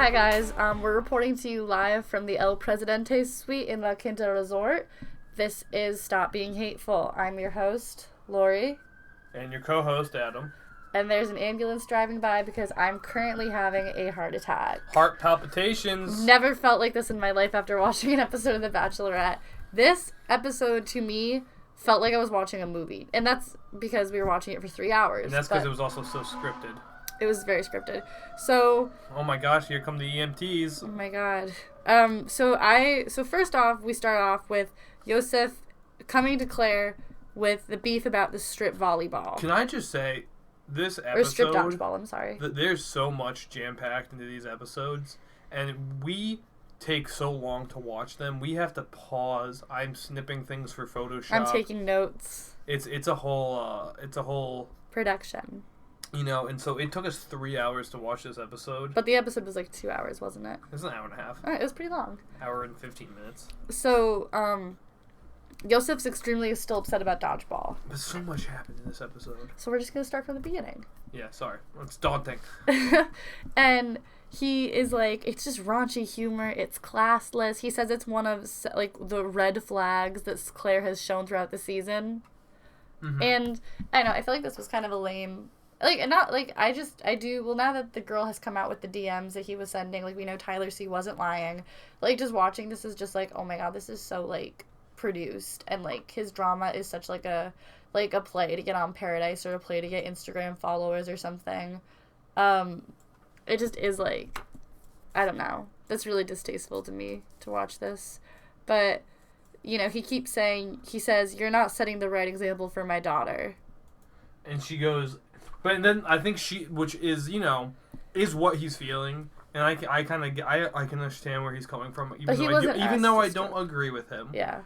Hi guys, we're reporting to you live from the El Presidente suite in La Quinta Resort. This is Stop Being Hateful. I'm your host, Lori. And your co-host, Adam. And there's an ambulance driving by because I'm currently having a heart attack. Heart palpitations. Never felt like this in my life after watching an episode of The Bachelorette. This episode, to me, felt like I was watching a movie. And that's because we were watching it for 3 hours. And that's because it was also so scripted. It was very scripted. So... Oh my gosh, here come the EMTs. Oh my god. So first off, we start off with Yosef coming to Claire with the beef about the strip volleyball. Can I just say, this episode... Or strip dodgeball, I'm sorry. There's so much jam-packed into these episodes, and we take so long to watch them. We have to pause. I'm snipping things for Photoshop. I'm taking notes. It's a whole... Production. You know, and so it took us 3 hours to watch this episode. But the episode was like 2 hours, wasn't it? It was an hour and a half. Alright, it was pretty long. Hour and 15 minutes. So, Yosef's extremely still upset about dodgeball. But so much happened in this episode. So we're just going to start from the beginning. Yeah, sorry. It's daunting. And he is like, it's just raunchy humor. It's classless. He says it's one of, like, the red flags that Claire has shown throughout the season. Mm-hmm. And, I don't know, I feel like this was kind of a lame... Like, not, like, well, now that the girl has come out with the DMs that he was sending, like, we know Tyler C wasn't lying. Like, just watching this is just like, oh my god, this is so, like, produced. And, like, his drama is such, like, a play to get on Paradise or a play to get Instagram followers or something. It just is, like, I don't know. That's really distasteful to me to watch this. But, you know, he says, you're not setting the right example for my daughter. And she goes... But then I think which is, you know, is what he's feeling, and I can understand where he's coming from, even though I don't agree with him. Yeah.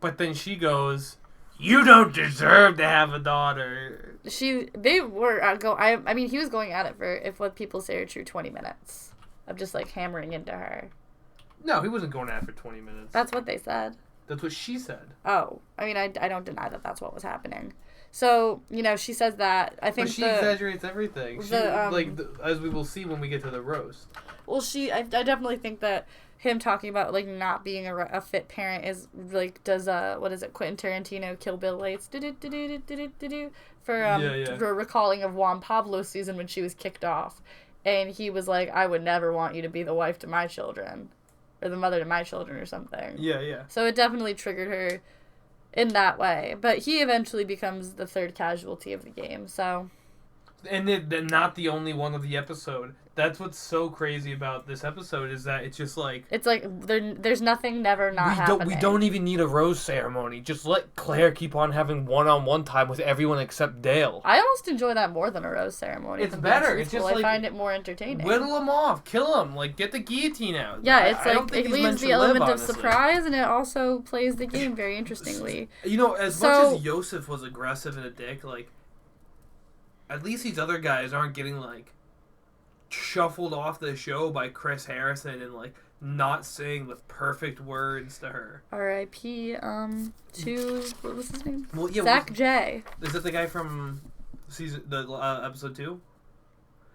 But then she goes, "You don't deserve to have a daughter." He was going at it for, if what people say are true, 20 minutes of just like hammering into her. No, he wasn't going at it for 20 minutes. That's what they said. That's what she said. Oh, I mean, I don't deny that that's what was happening. So, you know, she says that. I think but she exaggerates everything. As we will see when we get to the roast. Well, I definitely think that him talking about, like, not being a fit parent is, like, does, what is it, Quentin Tarantino, Kill Bill Lights, for recalling of Juan Pablo's season when she was kicked off. And he was like, I would never want you to be the wife to my children. Or the mother to my children or something. Yeah, yeah. So it definitely triggered her in that way. But he eventually becomes the third casualty of the game, so... And they're not the only one of the episode. That's what's so crazy about this episode is that it's just like... It's like there's nothing never not happening. We don't even need a rose ceremony. Just let Claire keep on having one-on-one time with everyone except Dale. I almost enjoy that more than a rose ceremony. It's better. It's just like... I find it more entertaining. Whittle them off. Kill them. Like, get the guillotine out. Yeah, it's like it leaves the element of surprise, and it also plays the game very interestingly. You know, much as Yosef was aggressive and a dick, like, at least these other guys aren't getting, like, shuffled off the show by Chris Harrison and, like, not saying the perfect words to her. R.I.P. To what was his name? Well, yeah, Zach J. Is that the guy from episode 2?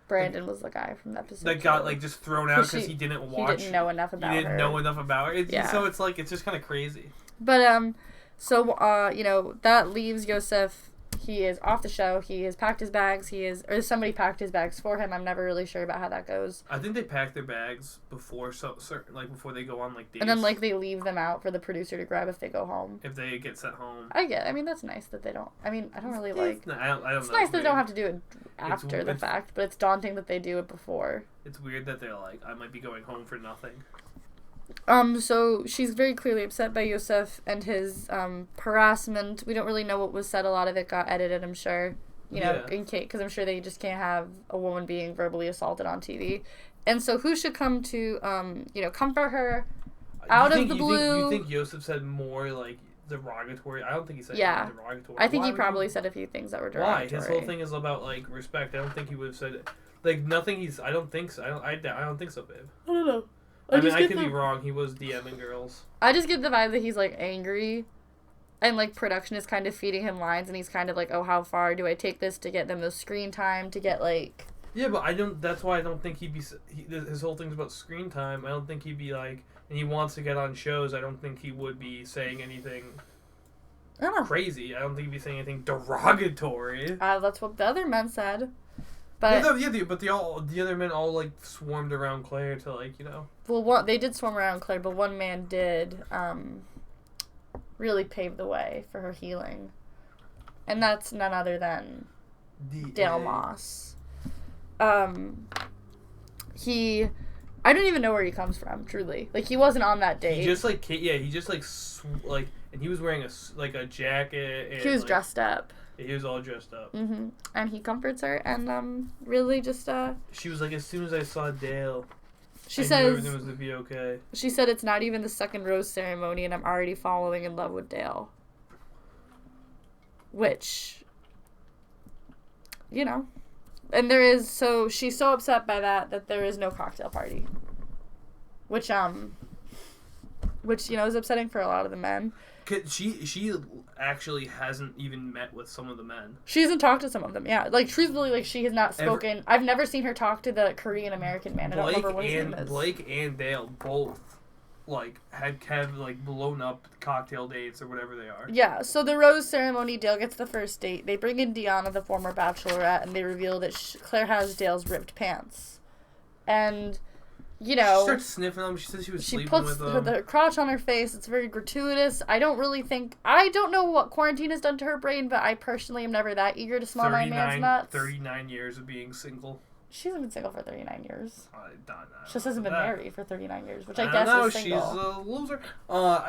Brandon was the guy from episode 2. That got, like, just thrown out because he didn't watch. He didn't know enough about her. He didn't know enough about her. So it's like, it's just kind of crazy. But you know, that leaves Yosef. He is off the show. He has packed his bags. Or somebody packed his bags for him. I'm never really sure about how that goes. I think they pack their bags before before they go on, like, dates. And then, like, they leave them out for the producer to grab if they go home. If they get sent home. I mean, that's nice that they don't. I mean, I don't really like. I don't know. It's nice that they don't have to do it after the fact, but it's daunting that they do it before. It's weird that they're like, I might be going home for nothing. So she's very clearly upset by Yosef and his harassment. We don't really know what was said. A lot of it got edited, I'm sure. You know, because I'm sure they just can't have a woman being verbally assaulted on TV. And so who should come to, comfort her out of the blue? You think Yosef said more, like, derogatory? I don't think he said anything derogatory. I think he probably said a few things that were derogatory. Why? His whole thing is about, like, respect. I don't think he would have said, like, nothing I don't think so. I don't think so, babe. I don't know. I could be wrong. He was DMing girls. I just get the vibe that he's, like, angry. And, like, production is kind of feeding him lines. And he's kind of like, oh, how far do I take this to get them the screen time? To get, like, Yeah, but I don't. That's why I don't think he'd be. His whole thing's about screen time. I don't think he'd be like, and he wants to get on shows. I don't think he would be saying anything crazy. I don't think he'd be saying anything derogatory. That's what the other men said. But the other men all like swarmed around Claire to like, you know. Well, they did swarm around Claire, but one man did really pave the way for her healing, and that's none other than Dale Moss. I don't even know where he comes from, truly. Like, he wasn't on that date. He just like and he was wearing a jacket. And, he was dressed up. He was all dressed up. Mm-hmm. And he comforts her, and really just She was like, as soon as I saw Dale, I knew everything was gonna be okay. She said it's not even the second rose ceremony, and I'm already falling in love with Dale. Which, you know. And so she's so upset by that there is no cocktail party. Which, you know, is upsetting for a lot of the men. She actually hasn't even met with some of the men. She hasn't talked to some of them, yeah. Like, truthfully, like, she has not spoken. I've never seen her talk to the Korean-American man. I don't remember what his name is. Blake and Dale both, like, have like, blown up cocktail dates or whatever they are. Yeah, so the rose ceremony, Dale gets the first date. They bring in Deanna, the former bachelorette, and they reveal that Claire has Dale's ripped pants. And, you know... She starts sniffing them. She says she was sleeping with them. She puts the crotch on her face. It's very gratuitous. I don't know what quarantine has done to her brain, but I personally am never that eager to smell my man's nuts. 39 years of being single. She hasn't been single for 39 years. I don't know. She just hasn't been married for 39 years, which I guess is single. She's a loser.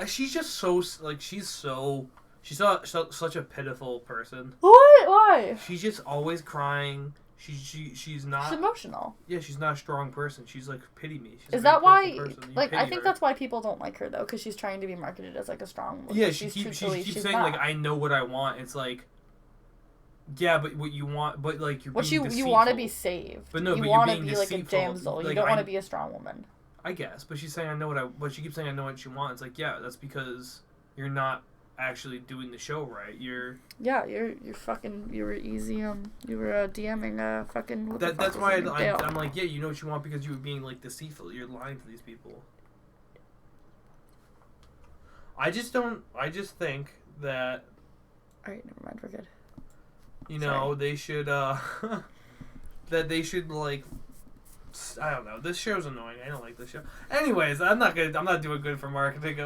She's just so, like, she's such a pitiful person. What? Why? She's just always crying. She's not... She's emotional. Yeah, she's not a strong person. She's like, pity me. Is that why... Like, I think that's why people don't like her, though, because she's trying to be marketed as, like, a strong woman. Yeah, she keeps saying, not. Like, I know what I want. It's like... Yeah, but what you want, but like you're being deceitful. You want to be saved. But no, you want to be like a damsel. Like, you don't want to be a strong woman. I guess, but she's saying but she keeps saying I know what you want. It's like, yeah, that's because you're not actually doing the show right. You're fucking, you were easy. You were DMing fucking. That's why I'm like, yeah, you know what you want because you were being like deceitful. You're lying to these people. I just think that. All right, never mind. We're good. You know, they should, that they should, like, I don't know. This show's annoying. I don't like this show. Anyways, I'm not doing good for marketing.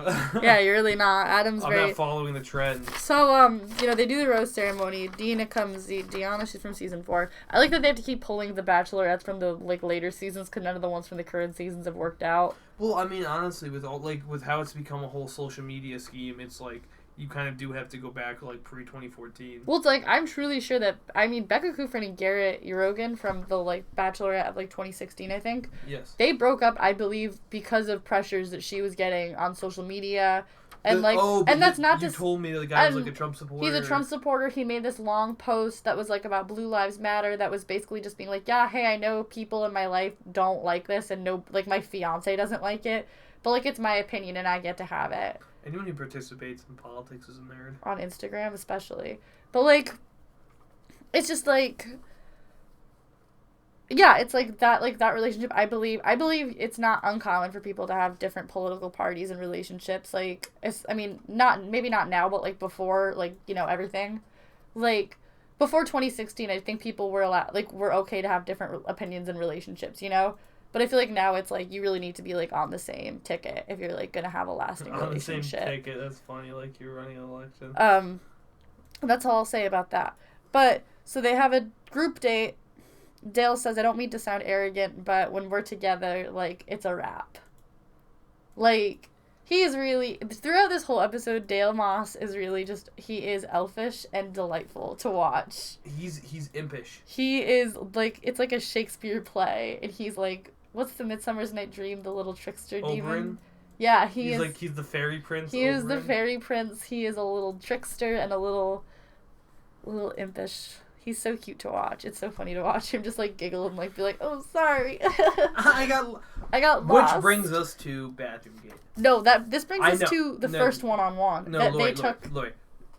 Yeah, you're really not. I'm not following the trend. So, you know, they do the rose ceremony. Deanna, she's from season 4. I like that they have to keep pulling the bachelorettes from the, like, later seasons, because none of the ones from the current seasons have worked out. Well, I mean, honestly, with how it's become a whole social media scheme, it's like, you kind of do have to go back, like, pre-2014. Well, it's like, I'm truly sure that, I mean, Becca Kufrin and Garrett Urogan from the, like, Bachelorette of, like, 2016, I think. Yes. They broke up, I believe, because of pressures that she was getting on social media. And, that's not just... You told me the guy was, like, a Trump supporter. He's a Trump supporter. He made this long post that was, like, about Blue Lives Matter that was basically just being like, yeah, hey, I know people in my life don't like this, and my fiance doesn't like it, but, like, it's my opinion, and I get to have it. Anyone who participates in politics is a nerd. On Instagram, especially. But, like, it's just, like... Yeah, it's, like, that relationship, I believe it's not uncommon for people to have different political parties and relationships. Like, maybe not now, but, like, before, like, you know, everything. Like, before 2016, I think people were were okay to have different opinions and relationships, you know? But I feel like now it's, like, you really need to be, like, on the same ticket if you're, like, going to have a lasting relationship. On the same ticket. That's funny. Like, you're running an election. That's all I'll say about that. But, so they have a group date. Dale says, I don't mean to sound arrogant, but when we're together, like, it's a wrap. Like, he is really... Throughout this whole episode, Dale Moss is really just... He is elfish and delightful to watch. He's impish. He is, like... It's like a Shakespeare play, and he's, like... What's the Midsummer's Night Dream? The little trickster demon? Yeah, he's the fairy prince. He is the fairy prince. He is a little trickster and a little impish. He's so cute to watch. It's so funny to watch him just, like, giggle and, like, be like, oh, sorry. I got lost. Which brings us to Bathroom Gate. No, this brings us to the first one-on-one. No, Lori.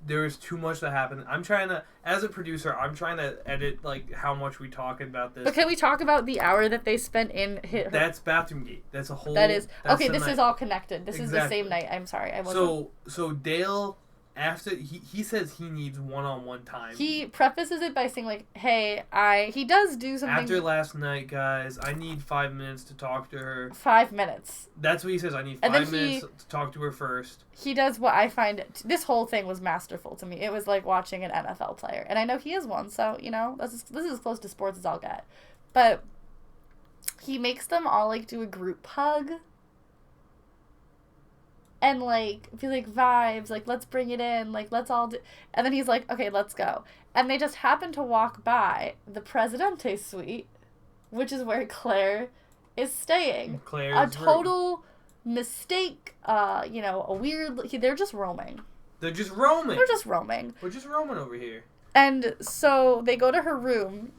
there is too much that happened. I'm trying to, as a producer, I'm trying to edit like how much we talk about this. But can we talk about the hour that they spent in That's Bathroom Gate. That's a whole. That is okay. This night. Is all connected. This exactly. is the same night. I'm sorry. I wasn't. So Dale. After he says he needs one-on-one time. He prefaces it by saying like, "Hey, he does do something." After last night, guys, I need 5 minutes to talk to her. 5 minutes. That's what he says. I need 5 minutes to talk to her first. He does what I find. This whole thing was masterful to me. It was like watching an NFL player, and I know he is one. So this is as close to sports as I'll get. But he makes them all like do a group hug. And, like, be like, vibes, like, let's bring it in, like, let's all do... And then he's like, okay, let's go. And they just happen to walk by the Presidente suite, which is where Claire is staying. Claire's a total mistake, a weird... They're just roaming. They're just roaming. We're just roaming over here. And so they go to her room...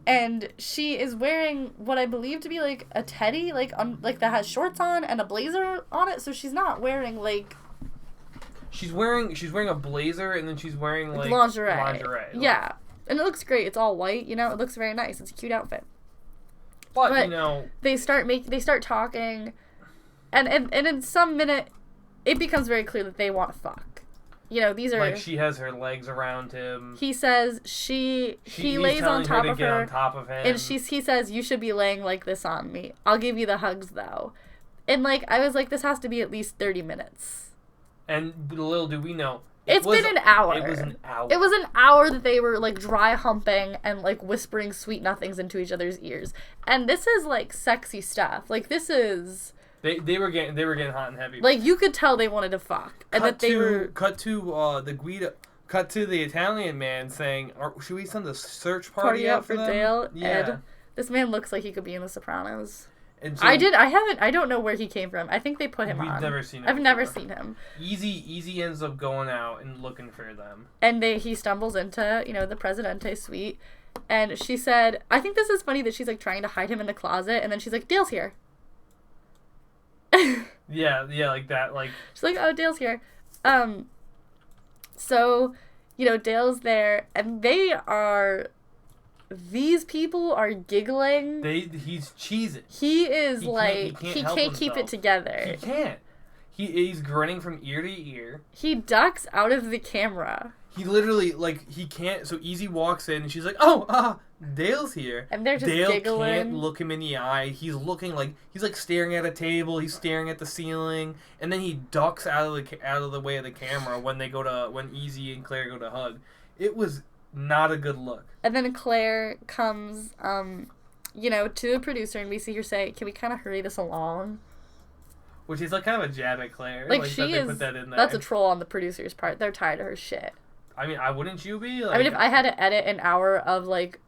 And she is wearing what I believe to be, like, a teddy, like that has shorts on and a blazer on it. So she's not wearing, like... She's wearing a blazer, and then she's wearing, like... Lingerie. Yeah. And it looks great. It's all white, It looks very nice. It's a cute outfit. But They start talking, and in some minute, it becomes very clear that they want to fuck. These are... Like, she has her legs around him. He says he lays on top of her. On top of him. And he says, you should be laying like this on me. I'll give you the hugs, though. And, like, I was like, this has to be at least 30 minutes. And little do we know... It's been an hour. It was an hour. It was an hour that they were, like, dry humping and, like, whispering sweet nothings into each other's ears. And this is, like, sexy stuff. Like, this is... They were getting hot and heavy. Like, you could tell they wanted to fuck. And cut to the Italian man saying, should we send a search party out for them? Dale? Yeah. Ed. This man looks like he could be in The Sopranos. And so, I don't know where he came from. I think they put him on. We've never seen him. I've never seen him. Easy ends up going out and looking for them. And he stumbles into, the Presidente suite. And she said, I think this is funny that she's, like, trying to hide him in the closet. And then she's like, Dale's here. yeah, like that, like... She's like, oh, Dale's here. So, Dale's there, and these people are giggling. He's cheesing. He is, he can't keep it together. He can't. He's grinning from ear to ear. He ducks out of the camera. He literally, like, he can't, so Easy walks in, and she's like, oh, Dale's here. And they're just Dale giggling. Can't look him in the eye. He's looking like, he's, like, staring at a table, he's staring at the ceiling, and then he ducks out of the way of the camera when Easy and Claire go to hug. It was not a good look. And then Claire comes, to the producer, and we see her say, can we kind of hurry this along? Which is, like, kind of a jab at Claire. Like she is, put that in there. That's a troll on the producer's part. They're tired of her shit. I mean, wouldn't you be? Like, I mean, if I had to edit an hour of, like,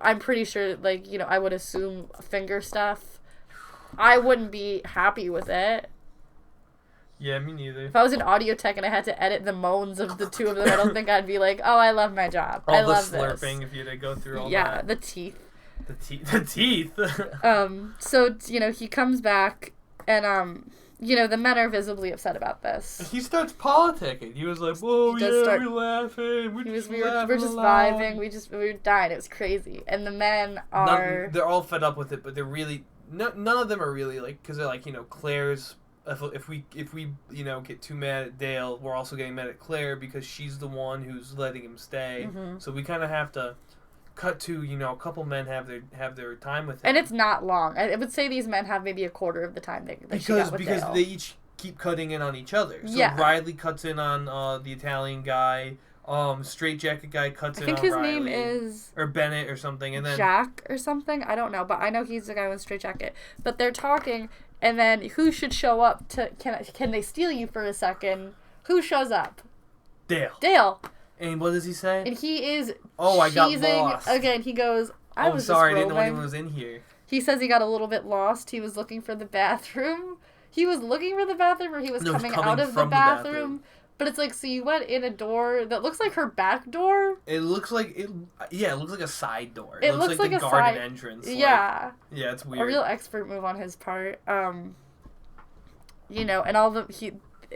I'm pretty sure, like, I would assume finger stuff, I wouldn't be happy with it. Yeah, me neither. If I was an audio tech and I had to edit the moans of the two of them, I don't think I'd be like, oh, I love my job. I love this. All the slurping, if you had to go through all that. Yeah, the teeth. The teeth. So, he comes back, and, the men are visibly upset about this. He starts politicking. He was like, whoa, we're laughing. We're just vibing. We were dying. It was crazy. And the men are... They're all fed up with it, but they're really... none of them are really, like... Because they're like, Claire's... If we get too mad at Dale, we're also getting mad at Claire because she's the one who's letting him stay. Mm-hmm. So we kind of have to... cut to, a couple men have their time with him. And it's not long. I would say these men have maybe a quarter of the time that she got with because Dale. They each keep cutting in on each other. So yeah. Riley cuts in on the Italian guy. Straight Jacket guy cuts in on Riley. I think his name is... Or Bennett or something. And then Jack or something. I don't know. But I know he's the guy with Straight Jacket. But they're talking, and then who should show up to... Can they steal you for a second? Who shows up? Dale. And what does he say? And he is I got lost. Again, he goes, I was sorry, I didn't know anyone was in here. He says he got a little bit lost. He was looking for the bathroom. He was looking for the bathroom, or he was coming out of the bathroom. But it's like, so you went in a door that looks like her back door? It looks like, it looks like a side door. It looks like the a garden side entrance. Yeah. Yeah, it's weird. A real expert move on his part. And all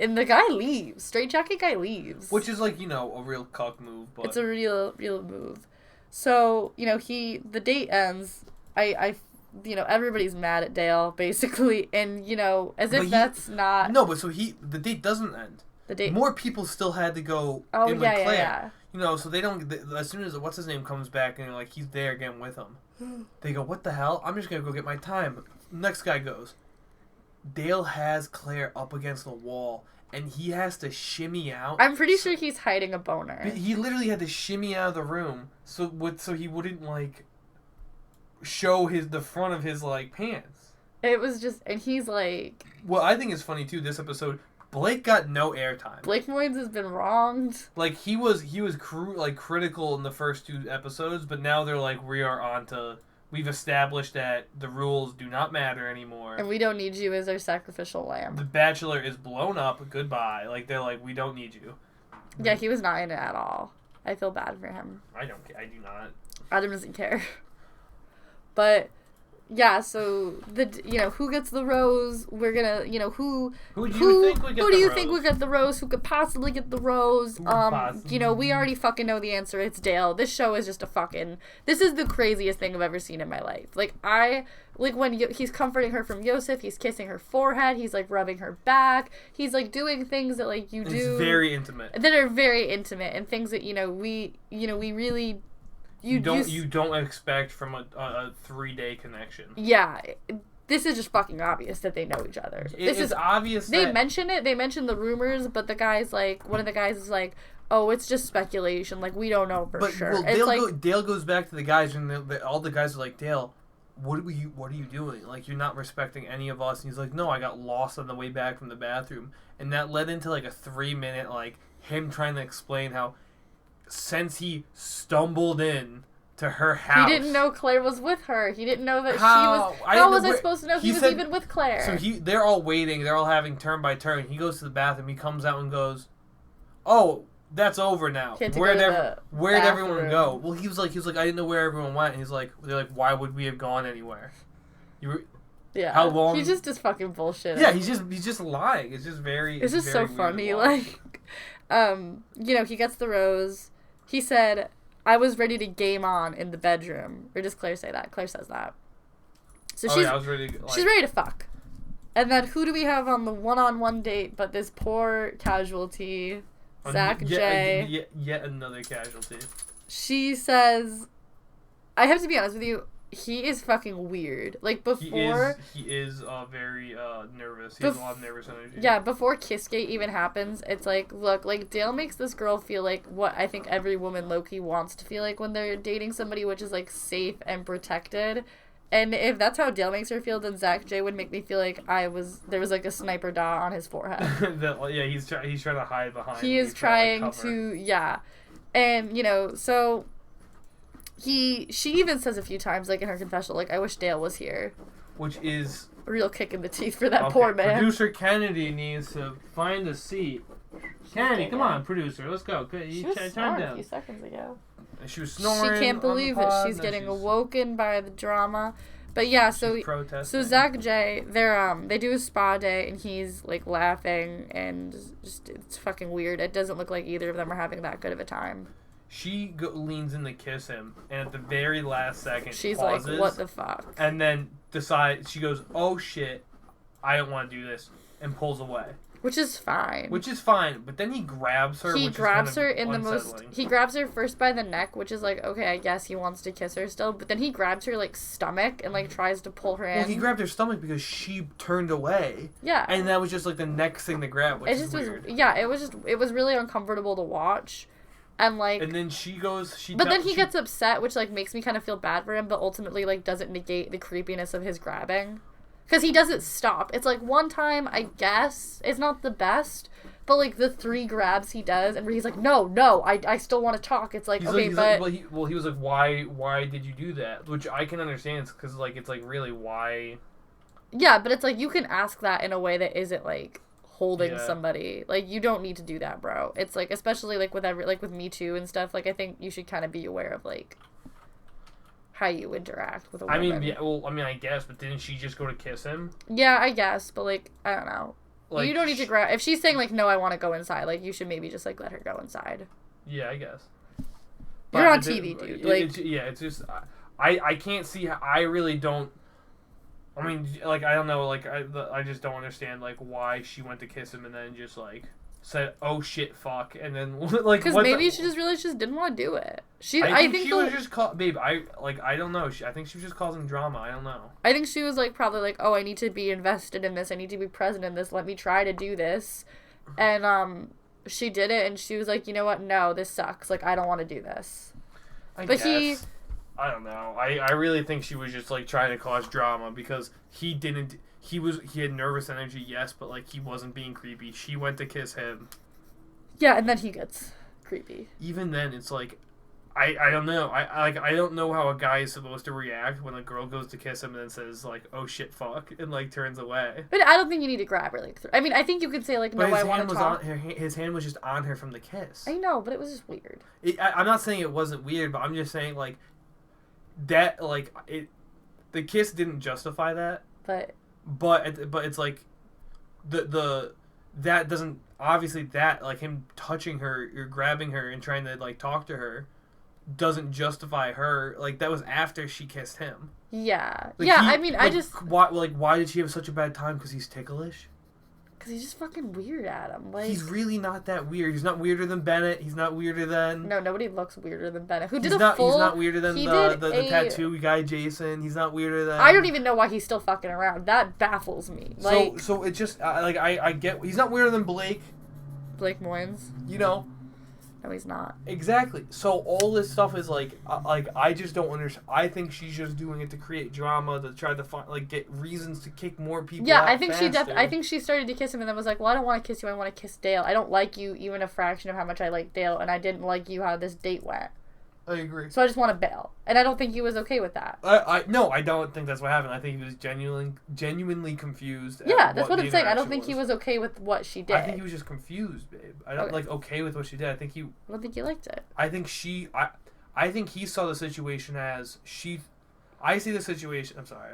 And the guy leaves. Straight jacket guy leaves. Which is like, a real cuck move. But it's a real move. So, the date ends. Everybody's mad at Dale, basically. And, as if that's not... No, but the date doesn't end. The date... More people still had to go in with Claire. So they don't... as soon as what's-his-name comes back and, like, he's there again with them, they go, what the hell? I'm just going to go get my time. Next guy goes. Dale has Claire up against the wall, and he has to shimmy out. I'm pretty sure he's hiding a boner. He literally had to shimmy out of the room so he wouldn't, like, show the front of his, like, pants. It was just... And he's like... Well, I think it's funny, too, this episode... Blake got no airtime. Blake Moynes has been wronged. Like, he was critical in the first 2 episodes, but now they're like, we've established that the rules do not matter anymore. And we don't need you as our sacrificial lamb. The Bachelor is blown up. Goodbye. Like, they're like, we don't need you. Yeah, he was not in it at all. I feel bad for him. I do not. Adam doesn't care. But... Yeah, so who gets the rose? We're gonna, who do you think would get the rose? Who could possibly get the rose? We already fucking know the answer. It's Dale. This show is just this is the craziest thing I've ever seen in my life. When he's comforting her from Yosef, he's kissing her forehead, he's like rubbing her back, he's like doing things that like you do. It's very intimate. That are very intimate and things that we really. You don't expect from a 3-day connection. Yeah, this is just fucking obvious that they know each other. This is obvious. They mention it. They mention the rumors, but one of the guys is like, "Oh, it's just speculation. Like we don't know for sure." Well, Dale goes back to the guys, and all the guys are like, "Dale, what are you doing? Like you're not respecting any of us." And he's like, "No, I got lost on the way back from the bathroom," and that led into like a 3-minute like him trying to explain how. Since he stumbled in to her house, he didn't know Claire was with her. He didn't know that she was. How was I supposed to know he was even with Claire? So they're all waiting. They're all having turn by turn. He goes to the bathroom. He comes out and goes, "Oh, that's over now. Where'd everyone go?" Well, he was like, I didn't know where everyone went. And they're like, why would we have gone anywhere? Yeah. How long? He's just fucking bullshit. Yeah, he's just lying. It's just very. It's just so funny. Like, he gets the rose. He said, I was ready to game on in the bedroom. Or does Claire say that? Claire says that. So I was ready to, she's ready to fuck. And then who do we have on the one-on-one date but this poor casualty, Zach J. Yet another casualty. She says, I have to be honest with you, he is fucking weird. Like, before... He is very nervous. He has a lot of nervous energy. Yeah, before Kissgate even happens, it's like, look, like, Dale makes this girl feel like what I think every woman low-key wants to feel like when they're dating somebody, which is, like, safe and protected. And if that's how Dale makes her feel, then Zach J would make me feel like there was, like, a sniper dot on his forehead. He's trying to hide behind. He is trying to, yeah. And, so... She even says a few times, like in her confessional, like, I wish Dale was here. Which is... a real kick in the teeth for that poor man. Producer Kennedy needs to find a seat. Kennedy, come on, producer, let's go. She was snoring a few seconds ago. She was snoring. She can't believe it. She's getting awoken by the drama. But yeah, so Zach J, they do a spa day, and he's, like, laughing, and just it's fucking weird. It doesn't look like either of them are having that good of a time. She leans in to kiss him, and at the very last second, she's pauses, like, what the fuck? And then she goes, oh shit, I don't want to do this, and pulls away. Which is fine. But then he grabs her, He grabs her first by the neck, which is like, okay, I guess he wants to kiss her still, but then he grabs her, like, stomach and, like, tries to pull her in. Well, he grabbed her stomach because she turned away. Yeah. And that was just, like, the next thing to grab, which is weird. It was really uncomfortable to watch. And, like... And then then he gets upset, which, like, makes me kind of feel bad for him, but ultimately, like, doesn't negate the creepiness of his grabbing. Because he doesn't stop. It's, like, one time, I guess, it's not the best, but, like, the 3 grabs he does, and where he's like, no, I still want to talk. It's like, he was like, why did you do that? Which I can understand, because, like, it's, like, really, why... Yeah, but it's, like, you can ask that in a way that isn't, like... holding somebody. Like, you don't need to do that, bro. It's like, especially like with Me Too and stuff, like, I think you should kind of be aware of, like, how you interact with a woman. I guess, but didn't she just go to kiss him? Yeah, I guess, but, like, I don't know. like, you don't need to grab. If she's saying like, no, I want to go inside, like you should maybe just like let her go inside. Yeah, I guess. You're on TV, dude. It's just I can't see. I really don't. I mean, like I don't know. Like I just don't understand like why she went to kiss him and then just like said, "Oh shit, fuck," and then like because maybe she just really just didn't want to do it. I think she was just babe. I don't know. I think she was just causing drama. I don't know. I think she was like probably like, oh, I need to be invested in this. I need to be present in this. Let me try to do this, and she did it, and she was like, you know what? No, this sucks. Like I don't want to do this. I guess. I don't know. I really think she was just like trying to cause drama because he didn't. He had nervous energy, yes, but like he wasn't being creepy. She went to kiss him. Yeah, and then he gets creepy. Even then, it's like, I don't know. I don't know how a guy is supposed to react when a girl goes to kiss him and then says like, "Oh shit, fuck," and like turns away. But I don't think you need to grab her like. I mean, I think you could say like, "No, I want to talk." His hand was just on her from the kiss. I know, but it was just weird. I'm not saying it wasn't weird, but I'm just saying like that like it. The kiss didn't justify that. But it's like that doesn't obviously that like him touching her or grabbing her and trying to like talk to her doesn't justify her like that was after she kissed him. Yeah. Like, yeah, I mean, why did she have such a bad time? Because he's ticklish? Because he's just fucking weird at him. Like, he's really not that weird. He's not weirder than Bennett. He's not weirder than... No, nobody looks weirder than Bennett. He's not weirder than the tattoo guy, Jason. He's not weirder than... I don't even know why he's still fucking around. That baffles me. Like, so it just... I get... He's not weirder than Blake. Blake Moynes? You know? No, he's not. Exactly. So all this stuff is like I just don't understand. I think she's just doing it to create drama, to try to find get reasons to kick more people. Yeah, out I think faster. I think she started to kiss him and then was like, "Well, I don't want to kiss you. I want to kiss Dale. I don't like you even a fraction of how much I like Dale, and I didn't like you how this date went. I agree. So I just want to bail." And I don't think he was okay with that. No, I don't think that's what happened. I think he was genuinely confused. Yeah, that's what I'm saying. I don't think he was okay with what she did. I think he was just confused, babe. I don't okay with what she did. I don't think he liked it. I think I think he saw the situation as she. I see the situation. I'm sorry.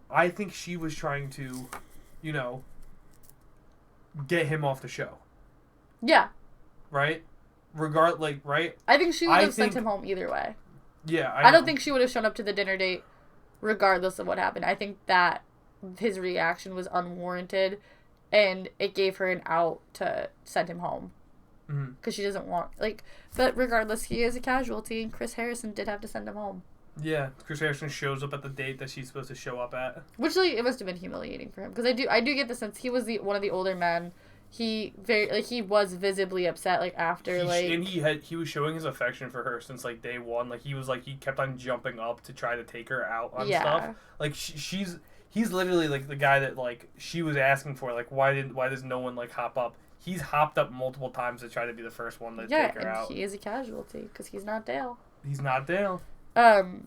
I think she was trying to, get him off the show. Yeah. Right. Right? I think she would have sent him home either way. Yeah, I don't think she would have shown up to the dinner date regardless of what happened. I think that his reaction was unwarranted, and it gave her an out to send him home. Because she doesn't want... But regardless, he is a casualty, and Chris Harrison did have to send him home. Yeah, Chris Harrison shows up at the date that she's supposed to show up at. Which, it must have been humiliating for him. Because I do get the sense he was one of the older men. He was visibly upset after and he was showing his affection for her since day one. He kept on jumping up to try to take her out on stuff. He's literally the guy that she was asking for. Why does no one hop up? He's hopped up multiple times to try to be the first one to take her out. Yeah, he is a casualty because he's not Dale. He's not Dale. And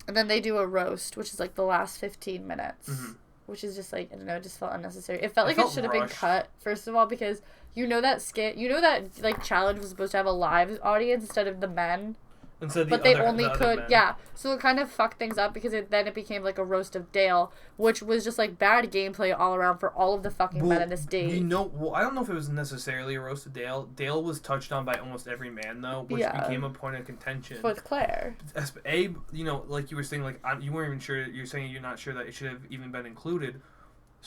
then they do a roast, which is the last 15 minutes. Mm-hmm. Which is just I don't know, it just felt unnecessary. It felt it should have been cut, first of all, because that skit, that challenge was supposed to have a live audience instead of the men. But they only could, yeah. So it kind of fucked things up because then it became a roast of Dale, which was just bad gameplay all around for all of the fucking men in this date. I don't know if it was necessarily a roast of Dale. Dale was touched on by almost every man though, which became a point of contention. With Claire. Abe, like you were saying, you weren't even sure. You're saying you're not sure that it should have even been included.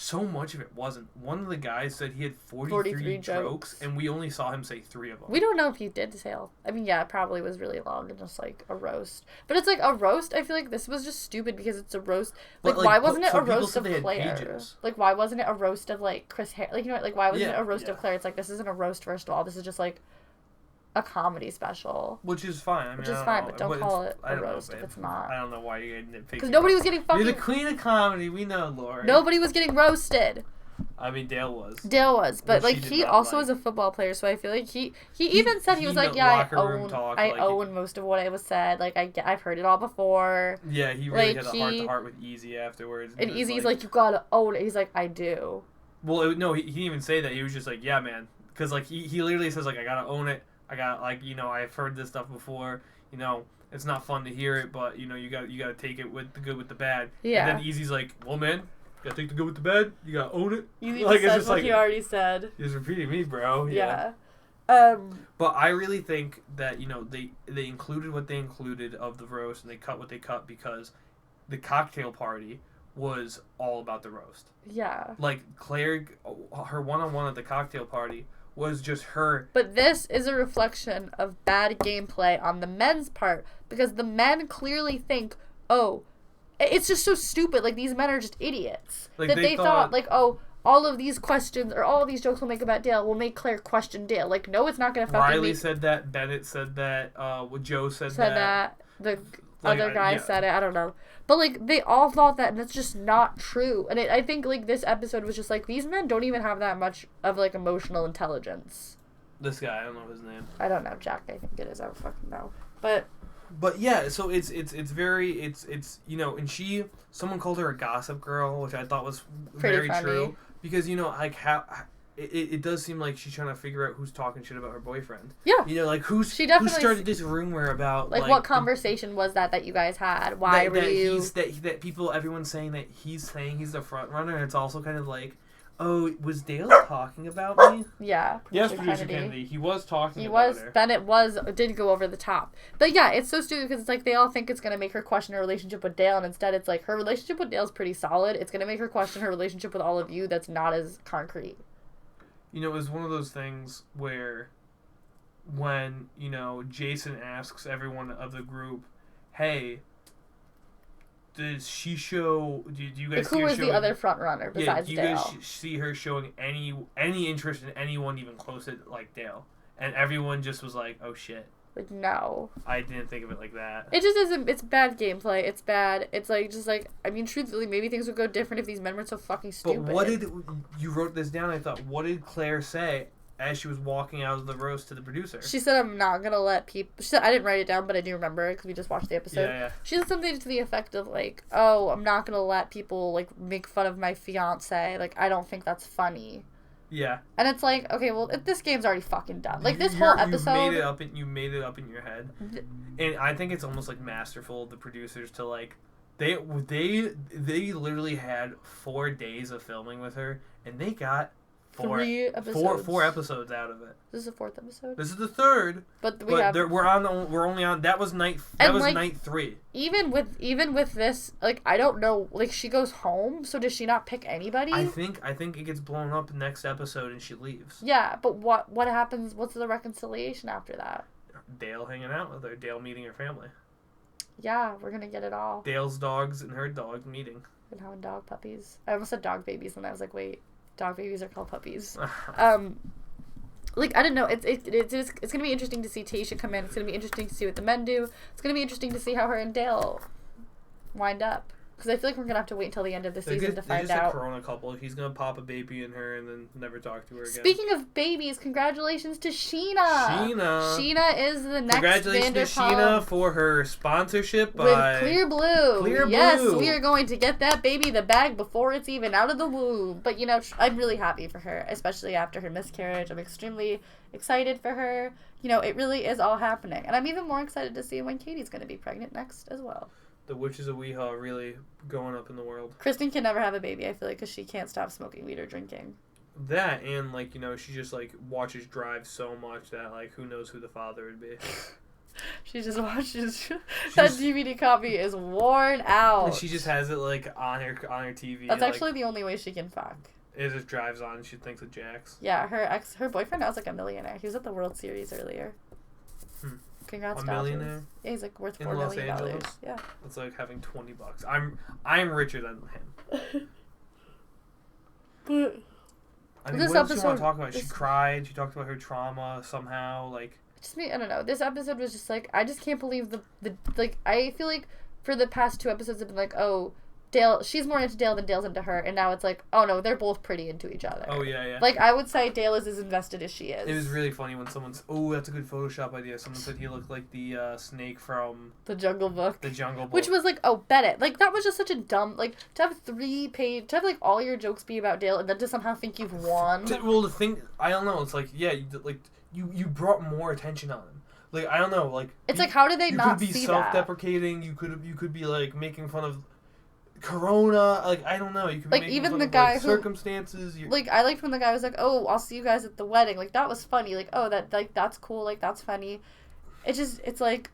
So much of it wasn't. One of the guys said he had 43 jokes, and we only saw him say 3 of them. We don't know if he did Dale. I mean, yeah, it probably was really long and just a roast. But it's a roast. I feel this was just stupid because it's a roast. Why wasn't it a roast of Claire? Why wasn't it a roast of Chris Why wasn't it a roast of Claire? It's this isn't a roast, first of all. This is just a comedy special. Which is fine. But don't call it a roast if it's not. I don't know why you're getting nitpicky. Because nobody was getting fucking... You're the queen of comedy. We know, Lori. Nobody was getting roasted. I mean, Dale was. But he also is a football player, so I feel he even said he was I own most of what I was said. I've heard it all before. Yeah, he really had a heart-to-heart with Easy afterwards. And Easy's you gotta own it. He's I do. Well, no, he didn't even say that. He was just yeah, man. Because he literally says I gotta own it. I got I've heard this stuff before. It's not fun to hear it, but you got to take it with the good with the bad. Yeah. And then Easy's well, man, gotta take the good with the bad. You gotta own it. You like, said what you already said. You're just repeating me, bro. Yeah. But I really think that, they included what they included of the roast and they cut what they cut because the cocktail party was all about the roast. Yeah. Like, Claire, her one-on-one at the cocktail party was just her. But this is a reflection of bad gameplay on the men's part because the men clearly think, oh, it's just so stupid. Like, these men are just idiots. Like, that they thought, like, oh, all of these questions or all of these jokes we'll make about Dale will make Claire question Dale. Like, no, it's not going to fucking Riley said that. Bennett said that. Joe said that. The other guy said it. I don't know. But, like, they all thought that, and that's just not true. And I think, like, this episode was just, like, these men don't even have that much of, like, emotional intelligence. This guy, I don't know his name. I don't know. Jack, I think it is. I don't fucking know. But yeah, so it's very, and someone called her a gossip girl, which I thought was very true. Because, like, how... It does seem like she's trying to figure out who's talking shit about her boyfriend. Yeah. Like, who started this rumor about... Like what conversation was that you guys had? Why were you... That people, everyone's saying that he's the front runner, and it's also kind of like, oh, was Dale talking about me? Yeah. Yes, Producer Kennedy. He was talking about her. Bennett did go over the top. But yeah, it's so stupid because it's like they all think it's going to make her question her relationship with Dale, and instead it's like her relationship with Dale's pretty solid. It's going to make her question her relationship with all of you that's not as concrete. It was one of those things where when, Jason asks everyone of the group, hey, does she show... Do you guys see her who was the other front runner besides Dale? Do you guys see her showing any interest in anyone even close to, like, Dale? And everyone just was like, oh, shit. Like, no. I didn't think of it like that. It just isn't... It's bad gameplay. It's bad. It's, like, just, like... I mean, truthfully, maybe things would go different if these men weren't so fucking stupid. But what did... You wrote this down, I thought. What did Claire say as she was walking out of the roast to the producer? She said, I'm not gonna let people... She said, I didn't write it down, but I do remember it because we just watched the episode. Yeah. She said something to the effect of, like, oh, I'm not gonna let people, like, make fun of my fiancé. Like, I don't think that's funny. Yeah. And it's like, okay, well, this game's already fucking done. Like, this whole episode... You made it up in your head. And I think it's almost, like, masterful of the producers to, like... They literally had 4 days of filming with her, and they got... 3 episodes. Four episodes out of it. This is the 4th episode? This is the 3rd. But we're only on... That was night 3. Even with this, like, I don't know, like, she goes home, so does she not pick anybody? I think it gets blown up next episode and she leaves. Yeah, but what happens, what's the reconciliation after that? Dale hanging out with her, Dale meeting her family. Yeah, we're gonna get it all. Dale's dogs and her dog meeting. And having dog puppies. I almost said dog babies, and I was like, wait, dog babies are called puppies. Like, I don't know, it's gonna be interesting to see Tayshia come in. It's gonna be interesting to see what the men do. It's gonna be interesting to see how her and Dale wind up. Because I feel like we're going to have to wait until the end of the season to find out. They're just a Corona couple. He's going to pop a baby in her and then never talk to her again. Speaking of babies, congratulations to Sheena. Sheena is the next Congratulations to Sheena for her sponsorship with Clear Blue. Clear Blue. Yes, we are going to get that baby the bag before it's even out of the womb. But, I'm really happy for her, especially after her miscarriage. I'm extremely excited for her. It really is all happening. And I'm even more excited to see when Katie's going to be pregnant next as well. The Witches of Weehaw really going up in the world. Kristen can never have a baby, I feel like, because she can't stop smoking weed or drinking. That, and, she just, watches Drive so much that, who knows who the father would be. She just watches... that DVD copy is worn out. And she just has it, on her TV. That's actually the only way she can fuck. It just drives on and she thinks of Jax. Yeah, her boyfriend now is, a millionaire. He was at the World Series earlier. Congrats, a millionaire? Yeah, he's worth $4 Los million. Angeles? Yeah. It's like having $20. I'm richer than him. But I mean, what else do you want to talk about? She cried. She talked about her trauma somehow. I don't know. This episode was just I just can't believe the I feel like for the past 2 episodes have been oh, Dale, she's more into Dale than Dale's into her, and now it's oh no, they're both pretty into each other. Oh yeah. I would say Dale is as invested as she is. It was really funny when someone's, oh, that's a good Photoshop idea. Someone said he looked like the snake from The Jungle Book. The Jungle Book. Which was oh, Bennett. that was just such a dumb, to have 3 page, to have all your jokes be about Dale, and then to somehow think you've won. Well, the thing, I don't know, it's you brought more attention on him. I don't know, It's how did they not see that? You could be self-deprecating, you could be, making fun of... Corona, like, I don't know. You can like, make even fun the of, guy like, who, circumstances. like, I liked when the guy was like, oh, I'll see you guys at the wedding. Like, that was funny. Like, oh, that's cool. Like, that's funny. It's like,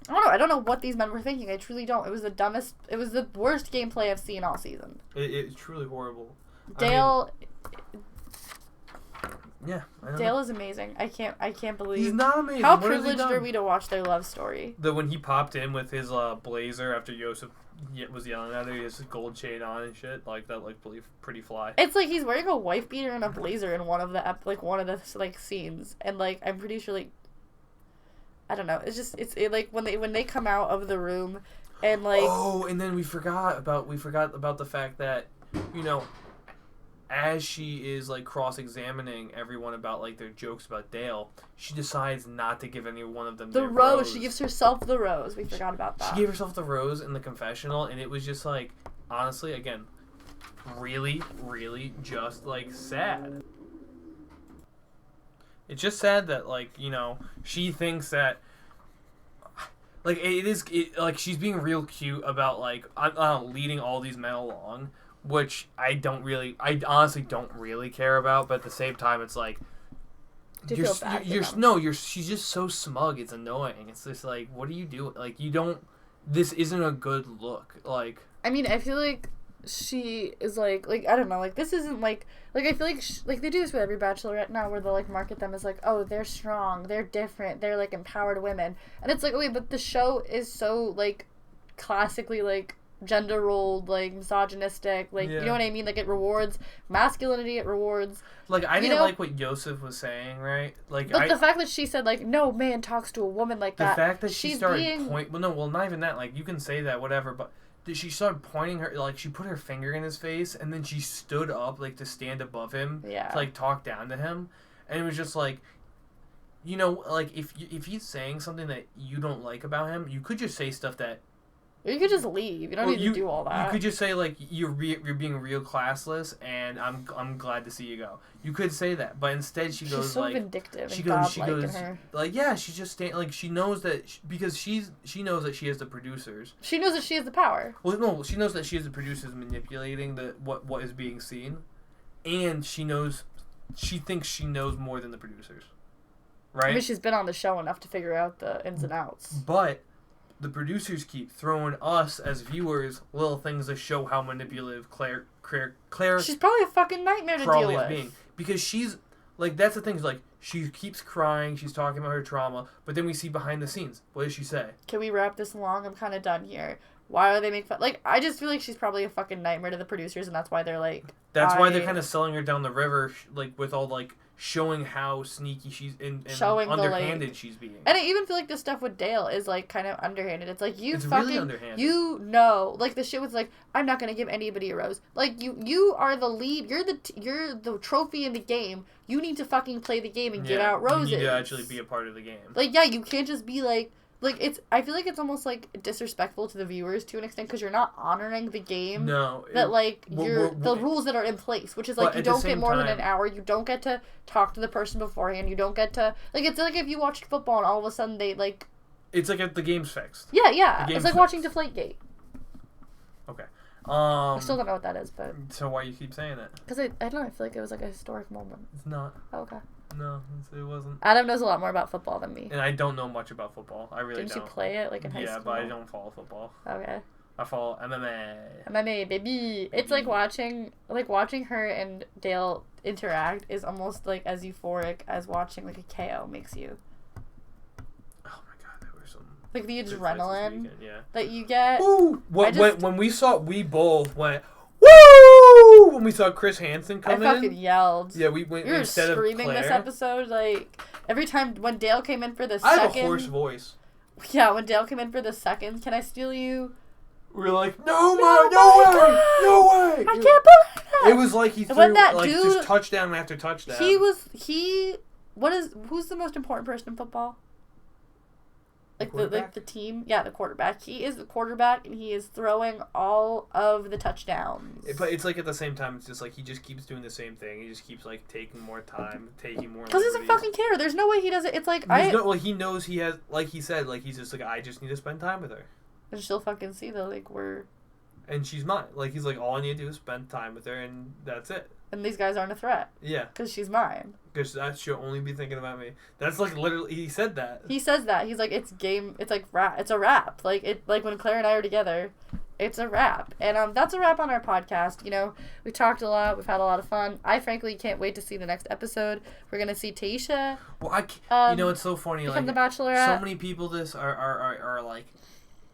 I don't know what these men were thinking. I truly don't. It was the worst gameplay I've seen all season. It's truly horrible. Dale... Yeah, Dale is amazing. I can't believe he's not amazing. How privileged are we to watch their love story? When he popped in with his blazer after Yosef was yelling at her, he has his gold chain on and shit like that, like pretty fly. It's like he's wearing a wife beater and a blazer in one of the scenes, and like I'm pretty sure like I don't know. It's just like when they come out of the room and like and then we forgot about the fact that as she is like cross-examining everyone about like their jokes about Dale, she decides not to give any one of them the rose. She gives herself the rose. We forgot about that. She gave herself the rose in the confessional, and it was just like, honestly, again, really, really just like sad. It's just sad that like she thinks that like like she's being real cute about like leading all these men along. Which I honestly don't really care about, but at the same time, it's like, she's just so smug. It's annoying. It's just like, what are you doing? Like, this isn't a good look. Like, I mean, I feel like she is like I don't know, like this isn't like I feel like like they do this with every bachelorette now, where they'll like market them as like, oh, they're strong, they're different, they're like empowered women, and it's like, okay, but the show is so like classically like gender rolled, like misogynistic, like you know what I mean, like it rewards masculinity, it rewards like I didn't like what Yosef was saying, right? Like, but the fact that she said like no man talks to a woman like that, the fact that she started not even that, like you can say that whatever, but she started pointing her, like she put her finger in his face and then she stood up like to stand above him to like talk down to him, and it was just like, like if he's saying something that you don't like about him, you could just say stuff that. You could just leave. You don't need to do all that. You could just say like you're being real classless, and I'm glad to see you go. You could say that, but instead she's so like vindictive. She goes like she's just like she knows that because she knows that she has the producers. She knows that she has the power. Well, no, she knows that she has the producers manipulating what is being seen, and she thinks she knows more than the producers, right? I mean, she's been on the show enough to figure out the ins and outs. But the producers keep throwing us as viewers little things to show how manipulative Claire. She's probably a fucking nightmare to deal with. Being, because she's like, that's the thing. Is like she keeps crying. She's talking about her trauma, but then we see behind the scenes. What does she say? Can we wrap this along? I'm kind of done here. Why are they making fun? Like, I just feel like she's probably a fucking nightmare to the producers, and that's why they're like. That's why they're kind of selling her down the river, like with all like. Showing how sneaky she's and underhanded she's being. And I even feel like the stuff with Dale is like kind of underhanded. It's like it's really underhanded. Like the shit was like, I'm not gonna give anybody a rose. Like you are the lead. You're the trophy in the game. You need to fucking play the game and give out roses. You need to actually be a part of the game. Like you can't just be like it's. I feel like it's almost like disrespectful to the viewers to an extent because you're not honoring the game. No, that the rules that are in place, which is like you don't get more than an hour. You don't get to talk to the person beforehand. You don't get to it's like if you watched football and all of a sudden they like. It's like the game's fixed. Yeah. It's like watching Deflategate. Okay. I still don't know what that is, but. So why you keep saying it? Because I don't know. I feel like it was like a historic moment. It's not. Oh, okay. No, it wasn't. Adam knows a lot more about football than me. And I don't know much about football. I really don't. Didn't you play it like in high school? Yeah, but I don't follow football. Okay. I follow MMA. MMA, baby. It's like watching her and Dale interact is almost like as euphoric as watching like a KO makes you. Oh my god, there were some. Like the adrenaline that you get. Ooh! When we both went. Woo! When we saw Chris Hansen come in. I fucking yelled. Yeah, we went instead of Claire. We were screaming this episode, like, every time when Dale came in for the second... I have a hoarse voice. Yeah, when Dale came in for the second, can I steal you? We were like, no way! I can't believe that! It was like he threw, just touchdown after touchdown. Who's the most important person in football? Like the team, the quarterback. He is the quarterback, and he is throwing all of the touchdowns. But it's like at the same time, it's just like he just keeps doing the same thing. He just keeps like taking more time, taking more. Because he doesn't fucking care. There's no way he doesn't. It's like he knows he has. Like he said, like he's just like I just need to spend time with her. And she'll fucking see that like we're And she's mine. Like, he's like, all I need to do is spend time with her, and that's it. And these guys aren't a threat. Yeah. Because she's mine. Because that she'll only be thinking about me. That's like literally, he said that. He says that. He's like, it's like rap. It's a rap. Like when Claire and I are together, it's a wrap. And that's a wrap on our podcast. You know, we talked a lot. We've had a lot of fun. I frankly can't wait to see the next episode. We're going to see Taisha. Well, you know, it's so funny. Become like, the Bachelorette. So many people are like,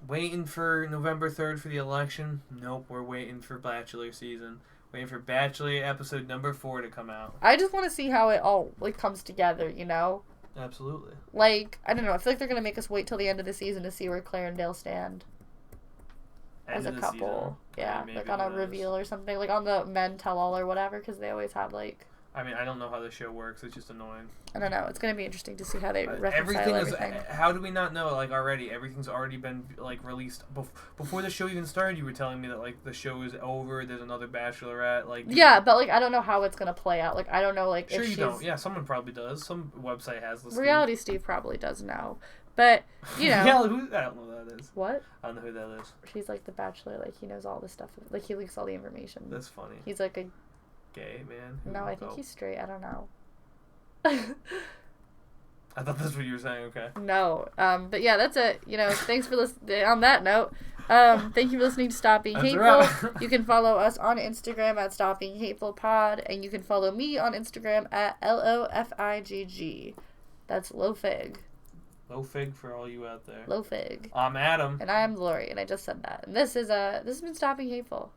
waiting for November 3rd for the election. Nope, we're waiting for Bachelor season. Waiting for Bachelor episode number 4 to come out. I just want to see how it all like comes together, you know? Absolutely. Like, I don't know. I feel like they're going to make us wait till the end of the season to see where Claire and Dale stand. As a couple. Yeah, like on a reveal or something. Like on the Men Tell All or whatever, because they always have like... I mean, I don't know how the show works. It's just annoying. I don't know. It's going to be interesting to see how they reconcile everything. How do we not know, like, already? Everything's already been, like, released. Before the show even started, you were telling me that, like, the show is over, there's another Bachelorette, like... Yeah, but, like, I don't know how it's going to play out. Like, I don't know, like, sure if you don't. Yeah, someone probably does. Some website has this. Reality Steve probably does know. But, you know... Yeah, I don't know who that is. What? I don't know who that is. He's, like, the Bachelor. Like, he knows all this stuff. Like, he leaks all the information. That's funny. He's, like, a... Gay man? No, I think he's straight. I don't know. I thought that's what you were saying. Okay. No. But yeah, that's it. You know, thanks for listening. On that note, thank you for listening to Stop Being Hateful. You can follow us on Instagram at Stop Being Hateful Pod, and you can follow me on Instagram at LOFIGG. That's Lowfig. Lowfig for all you out there. Lowfig. I'm Adam. And I'm Lori, and I just said that. And this has been Stop Being Hateful.